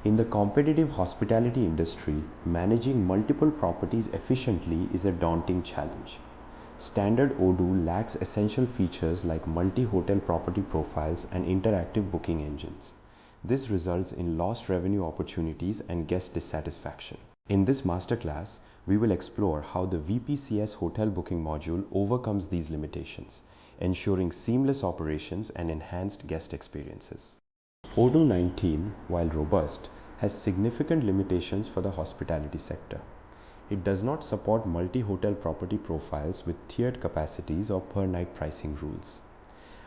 In the competitive hospitality industry, managing multiple properties efficiently is a daunting challenge. Standard Odoo lacks essential features like multi-hotel property profiles and interactive booking engines. This results in lost revenue opportunities and guest dissatisfaction. In this masterclass, we will explore how the VPCS Hotel Booking module overcomes these limitations, ensuring seamless operations and enhanced guest experiences. Odoo 19, while robust, has significant limitations for the hospitality sector. It does not support multi-hotel property profiles with tiered capacities or per-night pricing rules.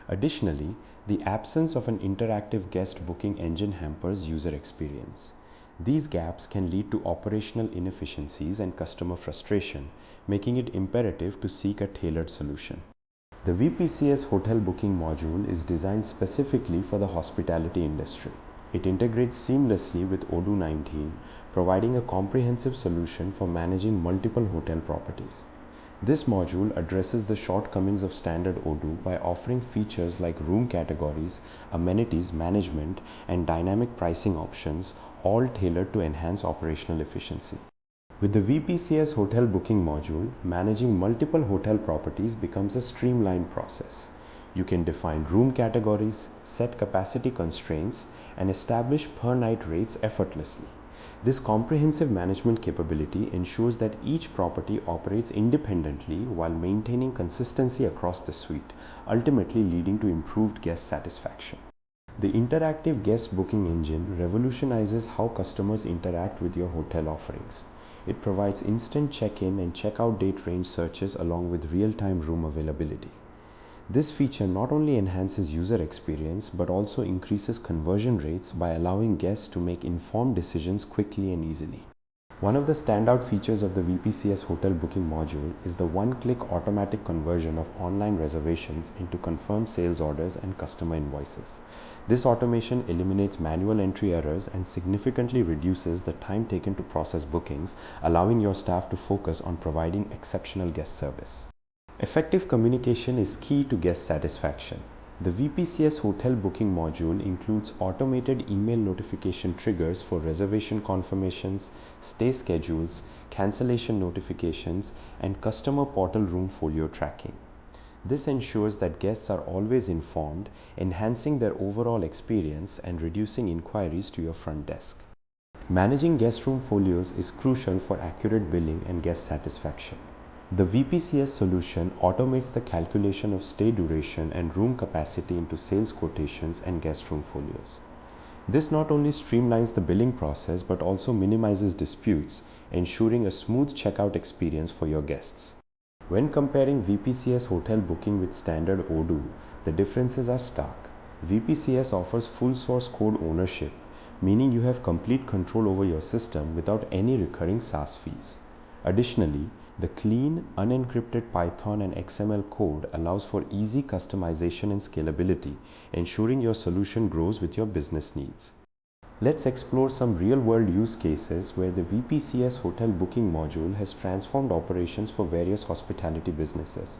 Additionally, the absence of an interactive guest booking engine hampers user experience. These gaps can lead to operational inefficiencies and customer frustration, making it imperative to seek a tailored solution. The VPCS Hotel Booking module is designed specifically for the hospitality industry. It integrates seamlessly with Odoo 19, providing a comprehensive solution for managing multiple hotel properties. This module addresses the shortcomings of standard Odoo by offering features like room categories, amenities management, and dynamic pricing options, all tailored to enhance operational efficiency. With the VPCS Hotel Booking module, managing multiple hotel properties becomes a streamlined process. You can define room categories, set capacity constraints, and establish per-night rates effortlessly. This comprehensive management capability ensures that each property operates independently while maintaining consistency across the suite, ultimately leading to improved guest satisfaction. The interactive guest booking engine revolutionizes how customers interact with your hotel offerings. It provides instant check-in and check-out date range searches along with real-time room availability. This feature not only enhances user experience but also increases conversion rates by allowing guests to make informed decisions quickly and easily. One of the standout features of the VPCS Hotel Booking module is the one-click automatic conversion of online reservations into confirmed sales orders and customer invoices. This automation eliminates manual entry errors and significantly reduces the time taken to process bookings, allowing your staff to focus on providing exceptional guest service. Effective communication is key to guest satisfaction. The VPCS Hotel Booking module includes automated email notification triggers for reservation confirmations, stay schedules, cancellation notifications, and customer portal room folio tracking. This ensures that guests are always informed, enhancing their overall experience and reducing inquiries to your front desk. Managing guest room folios is crucial for accurate billing and guest satisfaction. The VPCS solution automates the calculation of stay duration and room capacity into sales quotations and guest room folios. This not only streamlines the billing process but also minimizes disputes, ensuring a smooth checkout experience for your guests. When comparing VPCS Hotel Booking with standard Odoo, the differences are stark. VPCS offers full source code ownership, meaning you have complete control over your system without any recurring SaaS fees. Additionally, the clean, unencrypted Python and XML code allows for easy customization and scalability, ensuring your solution grows with your business needs. Let's explore some real-world use cases where the VPCS Hotel Booking module has transformed operations for various hospitality businesses.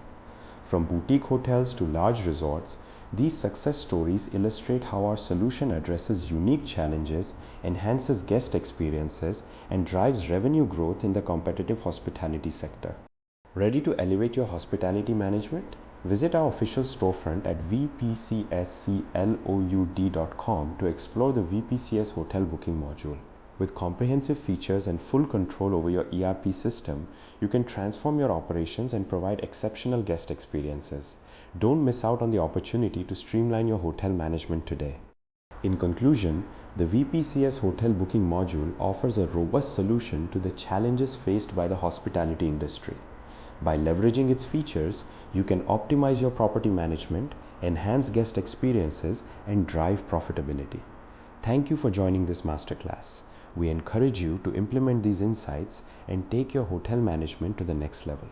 From boutique hotels to large resorts, these success stories illustrate how our solution addresses unique challenges, enhances guest experiences, and drives revenue growth in the competitive hospitality sector. Ready to elevate your hospitality management? Visit our official storefront at vpcscloud.com to explore the VPCS Hotel Booking module. With comprehensive features and full control over your ERP system, you can transform your operations and provide exceptional guest experiences. Don't miss out on the opportunity to streamline your hotel management today. In conclusion, the VPCS Hotel Booking module offers a robust solution to the challenges faced by the hospitality industry. By leveraging its features, you can optimize your property management, enhance guest experiences, and drive profitability. Thank you for joining this masterclass. We encourage you to implement these insights and take your hotel management to the next level.